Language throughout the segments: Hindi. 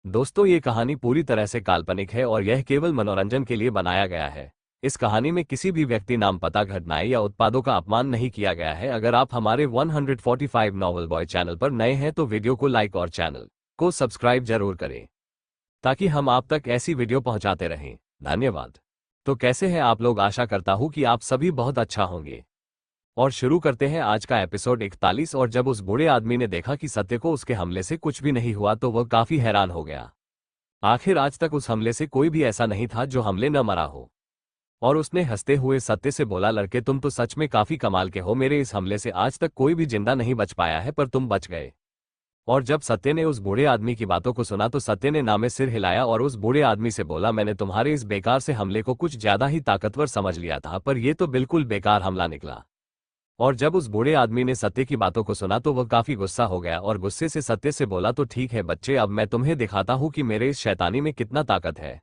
दोस्तों, ये कहानी पूरी तरह से काल्पनिक है और यह केवल मनोरंजन के लिए बनाया गया है। इस कहानी में किसी भी व्यक्ति, नाम, पता, घटनाएं या उत्पादों का अपमान नहीं किया गया है। अगर आप हमारे 145 नॉवल बॉय चैनल पर नए हैं तो वीडियो को लाइक और चैनल को सब्सक्राइब जरूर करें ताकि हम आप तक ऐसी वीडियो पहुंचाते रहें। धन्यवाद। तो कैसे हैं आप लोग? आशा करता हूं कि आप सभी बहुत अच्छा होंगे। और शुरू करते हैं आज का एपिसोड 41। और जब उस बूढ़े आदमी ने देखा कि सत्य को उसके हमले से कुछ भी नहीं हुआ तो वह काफी हैरान हो गया। आखिर आज तक उस हमले से कोई भी ऐसा नहीं था जो हमले न मरा हो। और उसने हंसते हुए सत्य से बोला, लड़के तुम तो सच में काफी कमाल के हो। मेरे इस हमले से आज तक कोई भी जिंदा नहीं बच पाया है, पर तुम बच गए। और जब सत्य ने उस बूढ़े आदमी की बातों को सुना तो सत्य ने ना में सिर हिलाया और उस बूढ़े आदमी से बोला, मैंने तुम्हारे इस बेकार से हमले को कुछ ज्यादा ही ताकतवर समझ लिया था, पर यह तो बिल्कुल बेकार हमला निकला। और जब उस बूढ़े आदमी ने सत्य की बातों को सुना तो वह काफी गुस्सा हो गया और गुस्से से सत्य से बोला, तो ठीक है बच्चे, अब मैं तुम्हें दिखाता हूं कि मेरे इस शैतानी में कितना ताकत है।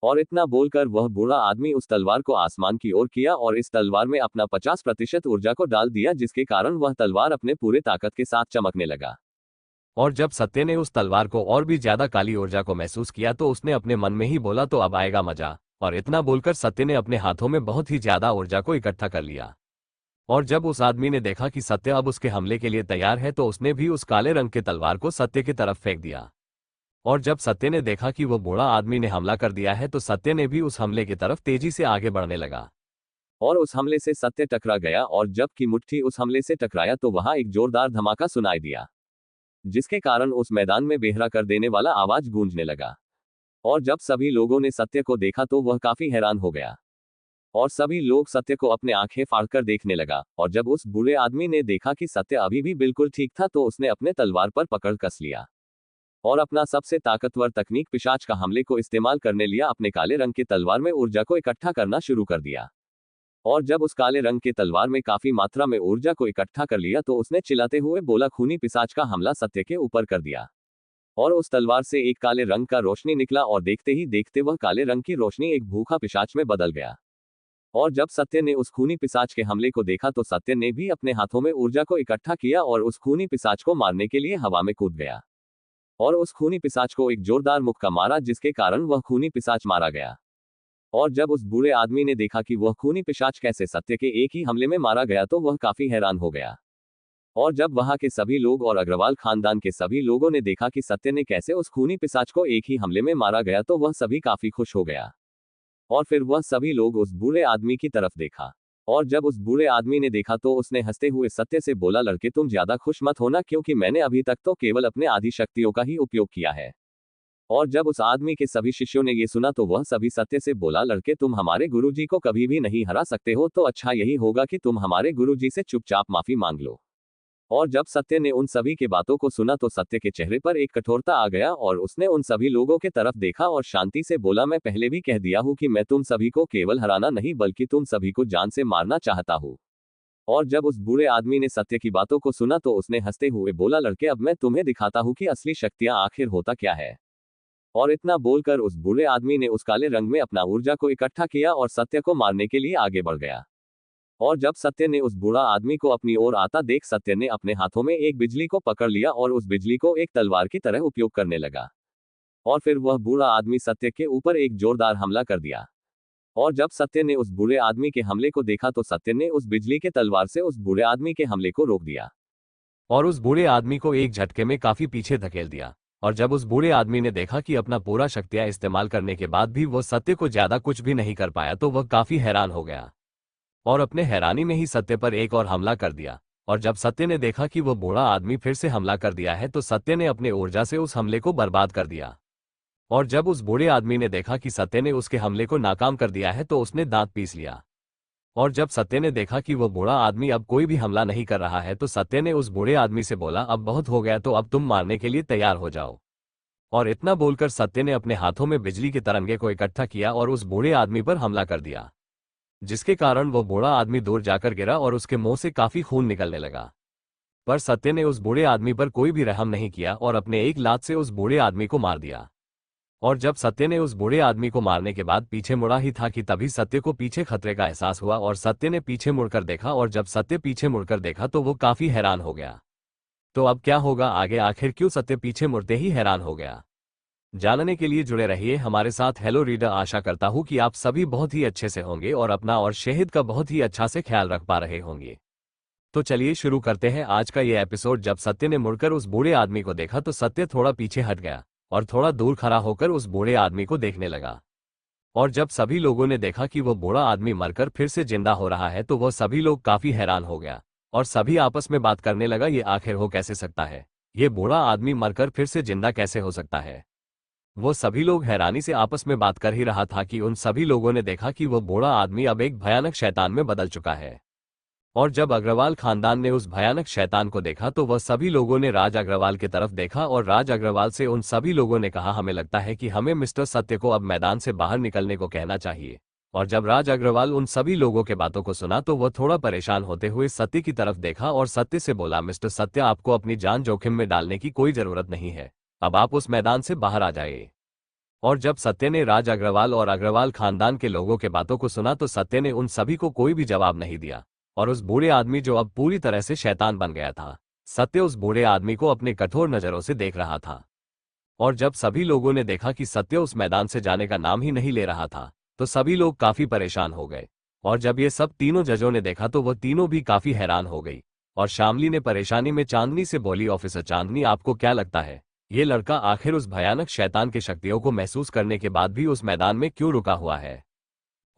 और इतना बोलकर वह बूढ़ा आदमी उस तलवार को आसमान की ओर किया और इस तलवार में अपना 50% ऊर्जा को डाल दिया, जिसके कारण वह तलवार अपने पूरे ताकत के साथ चमकने लगा। और जब सत्य ने उस तलवार को और भी ज्यादा काली ऊर्जा को महसूस किया तो उसने अपने मन में ही बोला, तो अब आएगा मजा। और इतना बोलकर सत्य ने अपने हाथों में बहुत ही ज्यादा ऊर्जा को इकट्ठा कर लिया। और जब उस आदमी ने देखा कि सत्य अब उसके हमले के लिए तैयार है तो उसने भी उस काले रंग के तलवार को सत्य की तरफ फेंक दिया। और जब सत्य ने देखा कि वो बूढ़ा आदमी ने हमला कर दिया है तो सत्य ने भी उस हमले की तरफ तेजी से आगे बढ़ने लगा। और उस हमले से सत्य टकरा गया और जब की मुट्ठी उस हमले से टकराया तो वहां एक जोरदार धमाका सुनाई दिया, जिसके कारण उस मैदान में बेहरा कर देने वाला आवाज गूंजने लगा। और जब सभी लोगों ने सत्य को देखा तो वह काफी हैरान हो गया और सभी लोग सत्य को अपने आंखें फाड़कर देखने लगा। और जब उस बूढ़े आदमी ने देखा कि सत्य अभी भी बिल्कुल ठीक था तो उसने अपने तलवार पर पकड़ कस लिया और अपना सबसे ताकतवर तकनीक पिशाच का हमले को इस्तेमाल करने लिया। अपने काले रंग की तलवार में ऊर्जा को इकट्ठा करना शुरू कर दिया। और जब उस काले रंग के तलवार में काफी मात्रा में ऊर्जा को इकट्ठा कर लिया तो उसने चिल्लाते हुए बोला, खूनी पिशाच का हमला सत्य के ऊपर कर दिया। और उस तलवार से एक काले रंग का रोशनी निकला और देखते ही देखते वह काले रंग की रोशनी एक भूखा पिशाच में बदल गया। और जब सत्य ने उस खूनी पिशाच के हमले को देखा तो सत्य ने भी अपने हाथों में ऊर्जा को इकट्ठा किया और उस खूनी पिशाच को मारने के लिए हवा में कूद गया और उस खूनी पिशाच को एक जोरदार मुक्का मारा, जिसके कारण वह खूनी पिशाच मारा गया। और जब उस बूढ़े आदमी ने देखा कि वह खूनी पिशाच कैसे सत्य के एक ही हमले में मारा गया तो वह काफी हैरान हो गया। और जब वहां के सभी लोग और अग्रवाल खानदान के सभी लोगों ने देखा कि सत्य ने कैसे उस खूनी पिशाच को एक ही हमले में मारा गया तो वह सभी काफी खुश हो गया। और फिर वह सभी लोग उस बूढ़े आदमी की तरफ देखा। और जब उस बूढ़े आदमी ने देखा तो उसने हंसते हुए सत्य से बोला, लड़के तुम ज्यादा खुश मत होना, क्योंकि मैंने अभी तक तो केवल अपने आदि शक्तियों का ही उपयोग किया है। और जब उस आदमी के सभी शिष्यों ने ये सुना तो वह सभी सत्य से बोला, लड़के तुम हमारे गुरुजी को कभी भी नहीं हरा सकते हो, तो अच्छा यही होगा कि तुम हमारे गुरुजी से चुपचाप माफी मांग लो। और जब सत्य ने उन सभी के बातों को सुना तो सत्य के चेहरे पर एक कठोरता आ गया और उसने उन सभी लोगों के तरफ देखा और शांति से बोला, मैं पहले भी कह दिया हूं कि मैं तुम सभी को केवल हराना नहीं बल्कि तुम सभी को जान से मारना चाहता हूं। और जब उस बूढ़े आदमी ने सत्य की बातों को सुना तो उसने हंसते हुए बोला, लड़के अब मैं तुम्हें दिखाता हूं कि असली शक्तियां आखिर होता क्या है। और इतना बोलकर उस बूढ़े आदमी ने उस काले रंग में अपना ऊर्जा को इकट्ठा किया और सत्य को मारने के लिए आगे बढ़ गया। और जब सत्य ने उस बूढ़ा आदमी को अपनी ओर आता देख सत्य ने अपने हाथों में एक बिजली को पकड़ लिया और उस बिजली को एक तलवार की तरह उपयोग करने लगा। और फिर वह बूढ़ा आदमी सत्य के ऊपर एक जोरदार हमला कर दिया। और जब सत्य ने उस बूढ़े आदमी के हमले को देखा तो सत्य ने उस बिजली के तलवार से उस बूढ़े आदमी के हमले को रोक दिया और उस बूढ़े आदमी को एक झटके में काफी पीछे धकेल दिया। और जब उस बूढ़े आदमी ने देखा कि अपना पूरा शक्तियां इस्तेमाल करने के बाद भी वो सत्य को ज्यादा कुछ भी नहीं कर पाया तो वह काफी हैरान हो गया और अपने हैरानी में ही सत्य पर एक और हमला कर दिया। और जब सत्य ने देखा कि वो बूढ़ा आदमी फिर से हमला कर दिया है तो सत्य ने अपने ऊर्जा से उस हमले को बर्बाद कर दिया। और जब उस बूढ़े आदमी ने देखा कि सत्य ने उसके हमले को नाकाम कर दिया है तो उसने दांत पीस लिया। और जब सत्य ने देखा कि वो बूढ़ा आदमी अब कोई भी हमला नहीं कर रहा है तो सत्य ने उस बूढ़े आदमी से बोला, अब बहुत हो गया, तो अब तुम मारने के लिए तैयार हो जाओ। और इतना बोलकर सत्य ने अपने हाथों में बिजली के तरंगे को इकट्ठा किया और उस बूढ़े आदमी पर हमला कर दिया, जिसके कारण वो बूढ़ा आदमी दूर जाकर गिरा और उसके मुंह से काफी खून निकलने लगा। पर सत्य ने उस बूढ़े आदमी पर कोई भी रहम नहीं किया और अपने एक लात से उस बूढ़े आदमी को मार दिया। और जब सत्य ने उस बूढ़े आदमी को मारने के बाद पीछे मुड़ा ही था कि तभी सत्य को पीछे खतरे का एहसास हुआ और सत्य ने पीछे मुड़कर देखा। और जब सत्य पीछे मुड़कर देखा तो वो काफी हैरान हो गया। तो अब क्या होगा आगे? आखिर क्यों सत्य पीछे मुड़ते ही हैरान हो गया? जानने के लिए जुड़े रहिए हमारे साथ। हेलो रीडर, आशा करता हूँ कि आप सभी बहुत ही अच्छे से होंगे और अपना और शहद का बहुत ही अच्छा से ख्याल रख पा रहे होंगे। तो चलिए शुरू करते हैं आज का ये एपिसोड। जब सत्य ने मुड़कर उस बूढ़े आदमी को देखा तो सत्य थोड़ा पीछे हट गया और थोड़ा दूर खड़ा होकर उस बूढ़े आदमी को देखने लगा। और जब सभी लोगों ने देखा कि वो बूढ़ा आदमी मरकर फिर से जिंदा हो रहा है तो वह सभी लोग काफी हैरान हो गया और सभी आपस में बात करने लगा, ये आखिर हो कैसे सकता है? ये बूढ़ा आदमी मरकर फिर से जिंदा कैसे हो सकता है? वो सभी लोग हैरानी से आपस में बात कर ही रहा था कि उन सभी लोगों ने देखा कि वो बूढ़ा आदमी अब एक भयानक शैतान में बदल चुका है। और जब अग्रवाल खानदान ने उस भयानक शैतान को देखा तो वह सभी लोगों ने राज अग्रवाल की तरफ देखा और राज अग्रवाल से उन सभी लोगों ने कहा, हमें लगता है कि हमें मिस्टर सत्य को अब मैदान से बाहर निकलने को कहना चाहिए। और जब राज अग्रवाल उन सभी लोगों के बातों को सुना तो वह थोड़ा परेशान होते हुए सत्य की तरफ देखा और सत्य से बोला, मिस्टर सत्य, आपको अपनी जान जोखिम में डालने की कोई जरूरत नहीं है, अब आप उस मैदान से बाहर आ जाइए। और जब सत्य ने राज अग्रवाल और अग्रवाल खानदान के लोगों के बातों को सुना तो सत्य ने उन सभी को कोई भी जवाब नहीं दिया। और उस बूढ़े आदमी जो अब पूरी तरह से शैतान बन गया था, सत्य उस बूढ़े आदमी को अपने कठोर नजरों से देख रहा था। और जब सभी लोगों ने देखा कि सत्य उस मैदान से जाने का नाम ही नहीं ले रहा था तो सभी लोग काफी परेशान हो गए। और जब ये सब तीनों जजों ने देखा तो वह तीनों भी काफी हैरान हो गई। और शामली ने परेशानी में चांदनी से बोली, ऑफिसर चांदनी, आपको क्या लगता है ये लड़का आखिर उस भयानक शैतान की शक्तियों को महसूस करने के बाद भी उस मैदान में क्यों रुका हुआ है?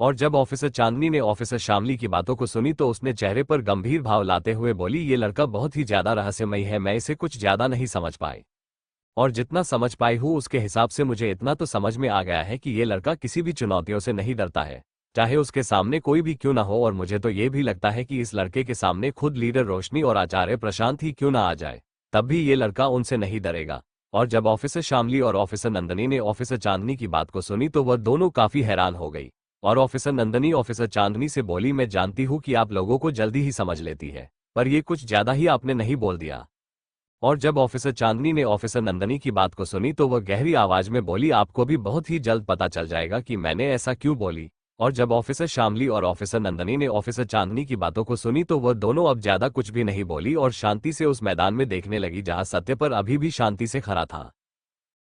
और जब ऑफिसर चांदनी ने ऑफिसर शामली की बातों को सुनी तो उसने चेहरे पर गंभीर भाव लाते हुए बोली, ये लड़का बहुत ही ज्यादा रहस्यमयी है, मैं इसे कुछ ज्यादा नहीं समझ पाई। और जितना समझ पाई हूँ उसके हिसाब से मुझे इतना तो समझ में आ गया है कि ये लड़का किसी भी चुनौतियों से नहीं डरता है, चाहे उसके सामने कोई भी क्यों ना हो। और मुझे तो ये भी लगता है कि इस लड़के के सामने खुद लीडर रोशनी और आचार्य प्रशांत ही क्यों ना आ जाए, तब भी ये लड़का उनसे नहीं डरेगा। और जब ऑफिसर शामली और ऑफिसर नंदनी ने ऑफिसर चांदनी की बात को सुनी तो वह दोनों काफी हैरान हो गई। और ऑफिसर नंदनी ऑफिसर चांदनी से बोली, मैं जानती हूँ कि आप लोगों को जल्दी ही समझ लेती है, पर यह कुछ ज्यादा ही आपने नहीं बोल दिया। और जब ऑफिसर चांदनी ने ऑफिसर नंदनी की बात को सुनी तो वह गहरी आवाज में बोली, आपको भी बहुत ही जल्द पता चल जाएगा कि मैंने ऐसा क्यों बोली। और जब ऑफिसर शामली और ऑफिसर नंदनी ने ऑफिसर चांदनी की बातों को सुनी तो वह दोनों अब ज्यादा कुछ भी नहीं बोली और शांति से उस मैदान में देखने लगी जहां सत्य पर अभी भी शांति से खड़ा था।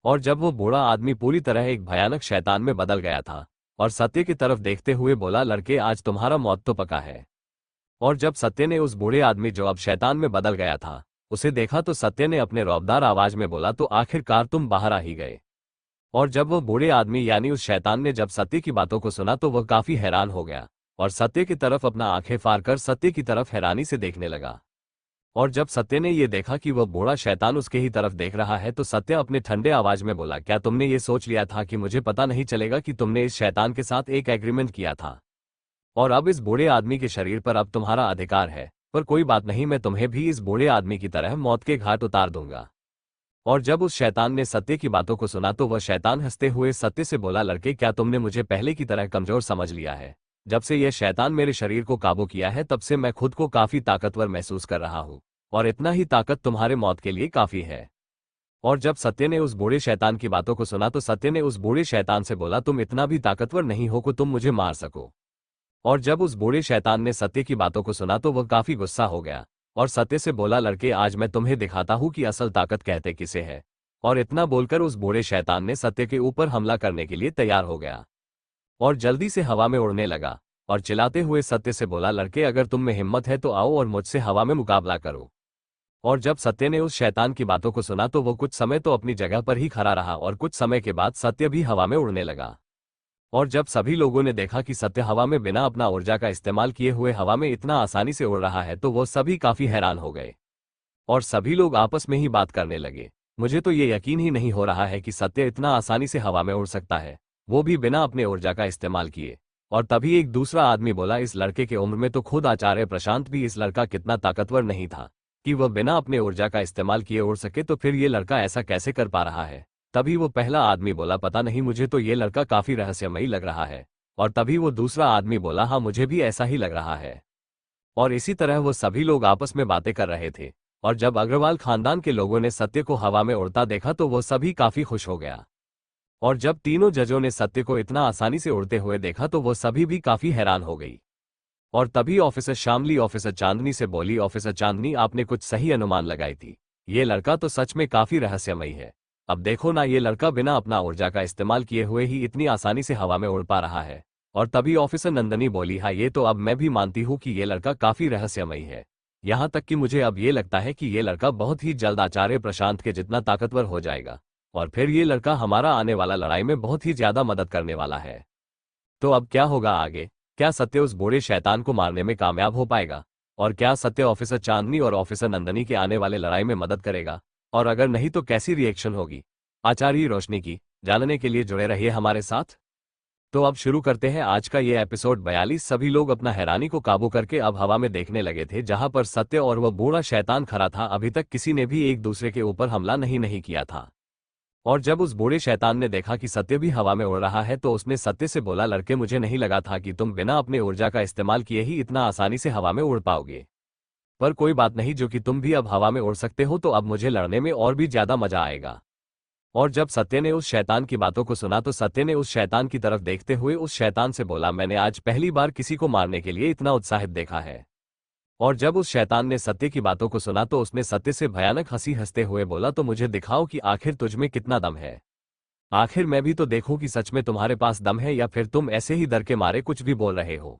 और जब वो बूढ़ा आदमी पूरी तरह एक भयानक शैतान में बदल गया था और सत्य की तरफ देखते हुए बोला, लड़के, आज तुम्हारा मौत तो पका है। और जब सत्य ने उस बूढ़े आदमी जो अब शैतान में बदल गया था उसे देखा तो सत्य ने अपने रौबदार आवाज में बोला, तो आखिरकार तुम बाहर आ ही गए। और जब वह बूढ़े आदमी यानी उस शैतान ने जब सत्य की बातों को सुना तो वह काफी हैरान हो गया और सत्य की तरफ अपना आंखें फाड़ कर सत्य की तरफ हैरानी से देखने लगा। और जब सत्य ने यह देखा कि वह बूढ़ा शैतान उसके ही तरफ देख रहा है तो सत्य अपने ठंडे आवाज में बोला, क्या तुमने ये सोच लिया था कि मुझे पता नहीं चलेगा कि तुमने इस शैतान के साथ एक एग्रीमेंट किया था? और अब इस बूढ़े आदमी के शरीर पर अब तुम्हारा अधिकार है, पर कोई बात नहीं, मैं तुम्हें भी इस बूढ़े आदमी की तरह मौत के घाट उतार दूंगा। और जब उस शैतान ने सत्य की बातों को सुना तो वह शैतान हंसते हुए सत्य से बोला, लड़के, क्या तुमने मुझे पहले की तरह कमजोर समझ लिया है? जब से यह शैतान मेरे शरीर को काबू किया है तब से मैं खुद को काफी ताकतवर महसूस कर रहा हूँ, और इतना ही ताकत तुम्हारे मौत के लिए काफी है। और जब सत्य ने उस बूढ़े शैतान की बातों को सुना तो सत्य ने उस बूढ़े शैतान से बोला, तुम इतना भी ताकतवर नहीं हो कि तुम मुझे मार सको। और जब उस बूढ़े शैतान ने सत्य की बातों को सुना तो वह काफी गुस्सा हो गया और सत्य से बोला, लड़के, आज मैं तुम्हें दिखाता हूं कि असल ताकत कहते किसे है। और इतना बोलकर उस बूढ़े शैतान ने सत्य के ऊपर हमला करने के लिए तैयार हो गया और जल्दी से हवा में उड़ने लगा और चिल्लाते हुए सत्य से बोला, लड़के, अगर तुम में हिम्मत है तो आओ और मुझसे हवा में मुकाबला करो। और जब सत्य ने उस शैतान की बातों को सुना तो वो कुछ समय तो अपनी जगह पर ही खड़ा रहा और कुछ समय के बाद सत्य भी हवा में उड़ने लगा। और जब सभी लोगों ने देखा कि सत्य हवा में बिना अपना ऊर्जा का इस्तेमाल किए हुए हवा में इतना आसानी से उड़ रहा है तो वो सभी काफी हैरान हो गए और सभी लोग आपस में ही बात करने लगे, मुझे तो ये यकीन ही नहीं हो रहा है कि सत्य इतना आसानी से हवा में उड़ सकता है, वो भी बिना अपने ऊर्जा का इस्तेमाल किए। और तभी एक दूसरा आदमी बोला, इस लड़के के उम्र में तो खुद आचार्य प्रशांत भी इस लड़का कितना ताकतवर नहीं था कि वह बिना अपने ऊर्जा का इस्तेमाल किए उड़ सके, तो फिर ये लड़का ऐसा कैसे कर पा रहा है? तभी वो पहला आदमी बोला, पता नहीं, मुझे तो ये लड़का काफी रहस्यमयी लग रहा है। और तभी वो दूसरा आदमी बोला, हाँ, मुझे भी ऐसा ही लग रहा है। और इसी तरह वो सभी लोग आपस में बातें कर रहे थे और जब अग्रवाल खानदान के लोगों ने सत्य को हवा में उड़ता देखा तो वो सभी काफी खुश हो गया। और जब तीनों जजों ने सत्य को इतना आसानी से उड़ते हुए देखा तो वो सभी भी काफी हैरान हो गई। और तभी ऑफिसर शामली ऑफिसर चांदनी से बोली, ऑफिसर चांदनी, आपने कुछ सही अनुमान लगाई थी, ये लड़का तो सच में काफी रहस्यमयी है। अब देखो ना, ये लड़का बिना अपना ऊर्जा का इस्तेमाल किए हुए ही इतनी आसानी से हवा में उड़ पा रहा है। और तभी ऑफिसर नंदनी बोली, हाँ ये तो अब मैं भी मानती हूँ कि ये लड़का काफी रहस्यमयी है। यहाँ तक कि मुझे अब ये लगता है कि ये लड़का बहुत ही जल्द आचार्य प्रशांत के जितना ताकतवर हो जाएगा, और फिर ये लड़का हमारा आने वाला लड़ाई में बहुत ही ज्यादा मदद करने वाला है। तो अब क्या होगा आगे? क्या सत्य उस बूढ़े शैतान को मारने में कामयाब हो पाएगा? और क्या सत्य ऑफिसर चांदनी और ऑफिसर नंदनी के आने वाले लड़ाई में मदद करेगा? और अगर नहीं तो कैसी रिएक्शन होगी आचार्य रोशनी की? जानने के लिए जुड़े रहिए हमारे साथ। तो अब शुरू करते हैं आज का ये एपिसोड 42। सभी लोग अपना हैरानी को काबू करके अब हवा में देखने लगे थे, जहां पर सत्य और वह बूढ़ा शैतान खड़ा था। अभी तक किसी ने भी एक दूसरे के ऊपर हमला नहीं किया था। और जब उस बूढ़े शैतान ने देखा कि सत्य भी हवा में उड़ रहा है, तो उसने सत्य से बोला, लड़के मुझे नहीं लगा था कि तुम बिना अपने ऊर्जा का इस्तेमाल किए ही इतना आसानी से हवा में उड़ पाओगे। पर कोई बात नहीं, जो कि तुम भी अब हवा में उड़ सकते हो तो अब मुझे लड़ने में और भी ज्यादा मजा आएगा। और जब सत्य ने उस शैतान की बातों को सुना तो सत्य ने उस शैतान की तरफ देखते हुए उस शैतान से बोला, मैंने आज पहली बार किसी को मारने के लिए इतना उत्साहित देखा है। और जब उस शैतान ने सत्य की बातों को सुना तो उसने सत्य से भयानक हंसी हंसते हुए बोला, तो मुझे दिखाओ कि आखिर तुझ में कितना दम है। आखिर मैं भी तो देखूं कि सच में तुम्हारे पास दम है या फिर तुम ऐसे ही डर के मारे कुछ भी बोल रहे हो।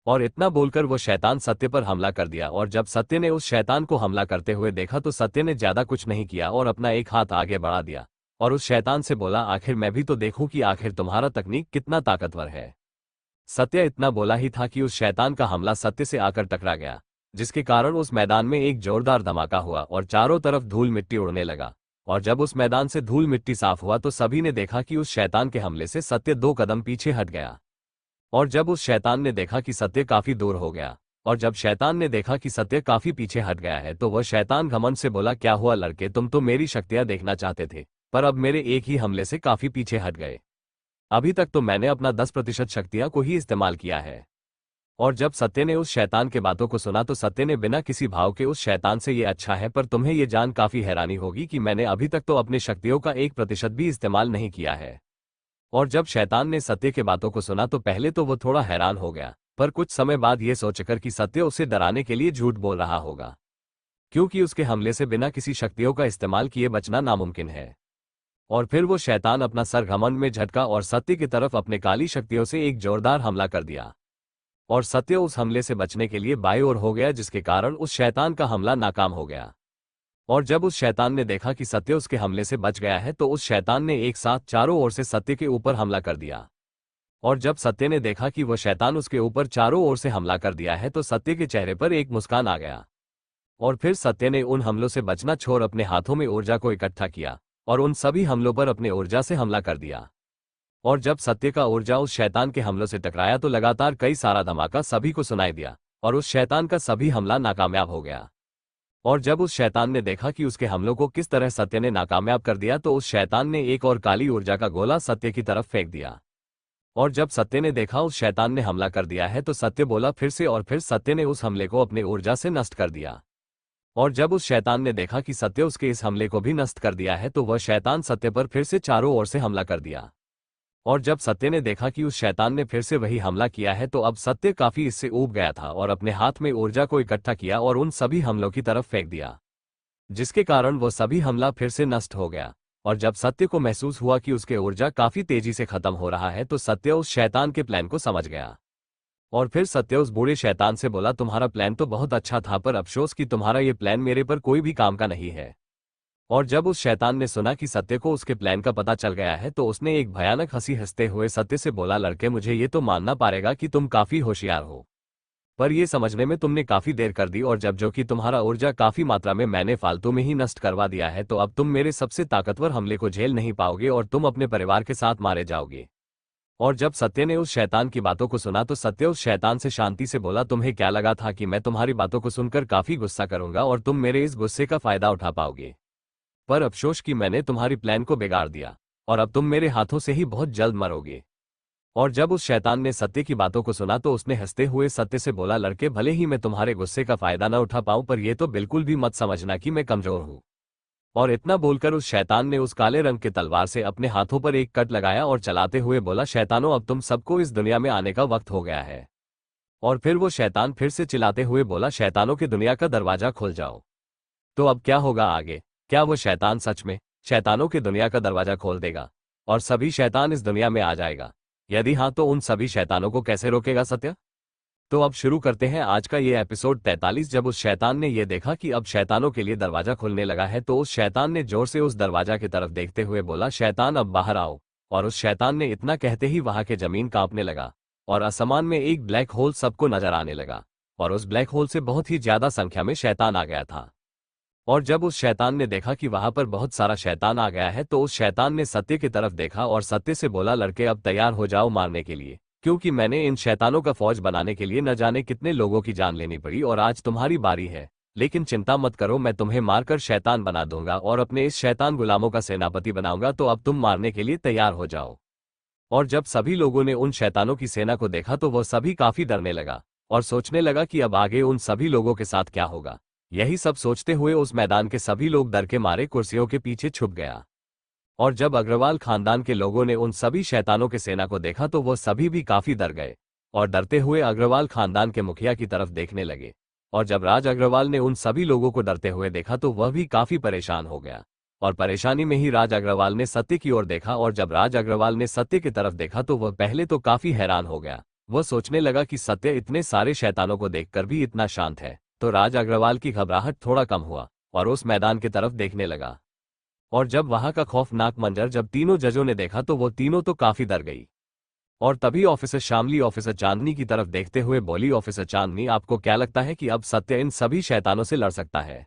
और इतना बोलकर वो शैतान सत्य पर हमला कर दिया। और जब सत्य ने उस शैतान को हमला करते हुए देखा तो सत्य ने ज्यादा कुछ नहीं किया और अपना एक हाथ आगे बढ़ा दिया और उस शैतान से बोला, आखिर मैं भी तो देखूं कि आखिर तुम्हारा तकनीक कितना ताकतवर है। सत्य इतना बोला ही था कि उस शैतान का हमला सत्य से आकर टकरा गया, जिसके कारण उस मैदान में एक जोरदार धमाका हुआ और चारों तरफ धूल मिट्टी उड़ने लगा। और जब उस मैदान से धूल मिट्टी साफ हुआ तो सभी ने देखा कि उस शैतान के हमले से सत्य 2 कदम पीछे हट गया। और जब उस शैतान ने देखा कि सत्य काफी दूर हो गया, और जब शैतान ने देखा कि सत्य काफी पीछे हट गया है, तो वह शैतान घमंड से बोला, क्या हुआ लड़के, तुम तो मेरी शक्तियां देखना चाहते थे, पर अब मेरे एक ही हमले से काफी पीछे हट गए। अभी तक तो मैंने अपना 10% शक्तियां को ही इस्तेमाल किया है। और जब सत्य ने उस शैतान के बातों को सुना तो सत्य ने बिना किसी भाव के उस शैतान से, ये अच्छा है, पर तुम्हें ये जान काफी हैरानी होगी कि मैंने अभी तक तो अपनी शक्तियों का 1% भी इस्तेमाल नहीं किया है। और जब शैतान ने सत्य के बातों को सुना तो पहले तो वो थोड़ा हैरान हो गया, पर कुछ समय बाद ये सोचकर कि सत्य उसे डराने के लिए झूठ बोल रहा होगा, क्योंकि उसके हमले से बिना किसी शक्तियों का इस्तेमाल किए बचना नामुमकिन है। और फिर वो शैतान अपना सर घमंड में झटका और सत्य की तरफ अपने काली शक्तियों से एक जोरदार हमला कर दिया। और सत्य उस हमले से बचने के लिए बाईं ओर हो गया, जिसके कारण उस शैतान का हमला नाकाम हो गया। और जब उस शैतान ने देखा कि सत्य उसके हमले से बच गया है तो उस शैतान ने एक साथ चारों ओर से सत्य के ऊपर हमला कर दिया। और जब सत्य ने देखा कि वह शैतान उसके ऊपर चारों ओर से हमला कर दिया है तो सत्य के चेहरे पर एक मुस्कान आ गया। और फिर सत्य ने उन हमलों से बचना छोड़ अपने हाथों में ऊर्जा को इकट्ठा किया और उन सभी हमलों पर अपने ऊर्जा से हमला कर दिया। और जब सत्य का ऊर्जा उस शैतान के हमलों से टकराया तो लगातार कई सारा धमाका सभी को सुनाई दिया और उस शैतान का सभी हमला नाकामयाब हो गया। और जब उस शैतान ने देखा कि उसके हमलों को किस तरह सत्य ने नाकामयाब कर दिया तो उस शैतान ने एक और काली ऊर्जा का गोला सत्य की तरफ फेंक दिया। और जब सत्य ने देखा उस शैतान ने हमला कर दिया है तो सत्य बोला फिर से, और फिर सत्य ने उस हमले को अपने ऊर्जा से नष्ट कर दिया। और जब उस शैतान ने देखा कि सत्य उसके इस हमले को भी नष्ट कर दिया है तो वह शैतान सत्य पर फिर से चारों ओर से हमला कर दिया। और जब सत्य ने देखा कि उस शैतान ने फिर से वही हमला किया है तो अब सत्य काफी इससे ऊब गया था और अपने हाथ में ऊर्जा को इकट्ठा किया और उन सभी हमलों की तरफ फेंक दिया, जिसके कारण वो सभी हमला फिर से नष्ट हो गया। और जब सत्य को महसूस हुआ कि उसके ऊर्जा काफी तेजी से खत्म हो रहा है तो सत्य उस शैतान के प्लान को समझ गया। और फिर सत्य उस बूढ़े शैतान से बोला, तुम्हारा प्लान तो बहुत अच्छा था, पर अफसोस कि तुम्हारा ये प्लान मेरे पर कोई भी काम का नहीं है। और जब उस शैतान ने सुना कि सत्य को उसके प्लान का पता चल गया है तो उसने एक भयानक हंसी हंसते हुए सत्य से बोला, लड़के मुझे ये तो मानना पड़ेगा कि तुम काफी होशियार हो, पर ये समझने में तुमने काफी देर कर दी। और जब जो कि तुम्हारा ऊर्जा काफी मात्रा में मैंने फालतू में ही नष्ट करवा दिया है तो अब तुम मेरे सबसे ताकतवर हमले को झेल नहीं पाओगे और तुम अपने परिवार के साथ मारे जाओगे। और जब सत्य ने उस शैतान की बातों को सुना तो सत्य उस शैतान से शांति से बोला, तुम्हें क्या लगा था कि मैं तुम्हारी बातों को सुनकर काफी गुस्सा करूंगा और तुम मेरे इस गुस्से का फायदा उठा पाओगे, पर अफसोस कि मैंने तुम्हारी प्लान को बिगाड़ दिया और अब तुम मेरे हाथों से ही बहुत जल्द मरोगे। और जब उस शैतान ने सत्य की बातों को सुना तो उसने हंसते हुए सत्य से बोला, लड़के भले ही मैं तुम्हारे गुस्से का फायदा न उठा पाऊं, पर यह तो बिल्कुल भी मत समझना कि मैं कमजोर हूं। और इतना बोलकर उस शैतान ने उस काले रंग के तलवार से अपने हाथों पर एक कट लगाया और चलाते हुए बोला, शैतानों अब तुम सबको इस दुनिया में आने का वक्त हो गया है। और फिर वो शैतान फिर से चिल्लाते हुए बोला, शैतानों की दुनिया का दरवाजा खोल जाओ। तो अब क्या होगा आगे? क्या वो शैतान सच में शैतानों की दुनिया का दरवाजा खोल देगा और सभी शैतान इस दुनिया में आ जाएगा? यदि हाँ, तो उन सभी शैतानों को कैसे रोकेगा सत्य? तो अब शुरू करते हैं आज का ये एपिसोड 43। जब उस शैतान ने ये देखा कि अब शैतानों के लिए दरवाजा खुलने लगा है, तो उस शैतान ने जोर से उस दरवाजा की तरफ देखते हुए बोला, शैतान अब बाहर आओ। और उस शैतान ने इतना कहते ही वहां के जमीन कांपने लगा और आसमान में एक ब्लैक होल सबको नजर आने लगा और उस ब्लैक होल से बहुत ही ज्यादा संख्या में शैतान आ गया था। और जब उस शैतान ने देखा कि वहां पर बहुत सारा शैतान आ गया है, तो उस शैतान ने सत्य की तरफ देखा और सत्य से बोला, लड़के अब तैयार हो जाओ मारने के लिए, क्योंकि मैंने इन शैतानों का फौज बनाने के लिए न जाने कितने लोगों की जान लेनी पड़ी और आज तुम्हारी बारी है। लेकिन चिंता मत करो, मैं तुम्हें मारकर शैतान बना दूंगा और अपने इस शैतान गुलामों का सेनापति बनाऊंगा, तो अब तुम मारने के लिए तैयार हो जाओ। और जब सभी लोगों ने उन शैतानों की सेना को देखा, तो वह सभी काफी डरने लगा और सोचने लगा कि अब आगे उन सभी लोगों के साथ क्या होगा। यही सब सोचते हुए उस मैदान के सभी लोग डर के मारे कुर्सियों के पीछे छुप गया। और जब अग्रवाल खानदान के लोगों ने उन सभी शैतानों के सेना को देखा, तो वह सभी भी काफी डर गए और डरते हुए अग्रवाल खानदान के मुखिया की तरफ देखने लगे। और जब राज अग्रवाल ने उन सभी लोगों को डरते हुए देखा, तो वह भी काफी परेशान हो गया और परेशानी में ही राज अग्रवाल ने सत्य की ओर देखा। और जब राज अग्रवाल ने सत्य की तरफ देखा, तो वह पहले तो काफी हैरान हो गया। वह सोचने लगा कि सत्य इतने सारे शैतानों को देखकर भी इतना शांत है। तो राज अग्रवाल की घबराहट थोड़ा कम हुआ और उस मैदान की तरफ देखने लगा। और जब वहां का खौफनाक मंजर जब तीनों जजों ने देखा, तो वो तीनों तो काफी डर गई। और तभी ऑफिसर शामली ऑफिसर चांदनी की तरफ देखते हुए बोली, ऑफिसर चांदनी, आपको क्या लगता है कि अब सत्य इन सभी शैतानों से लड़ सकता है?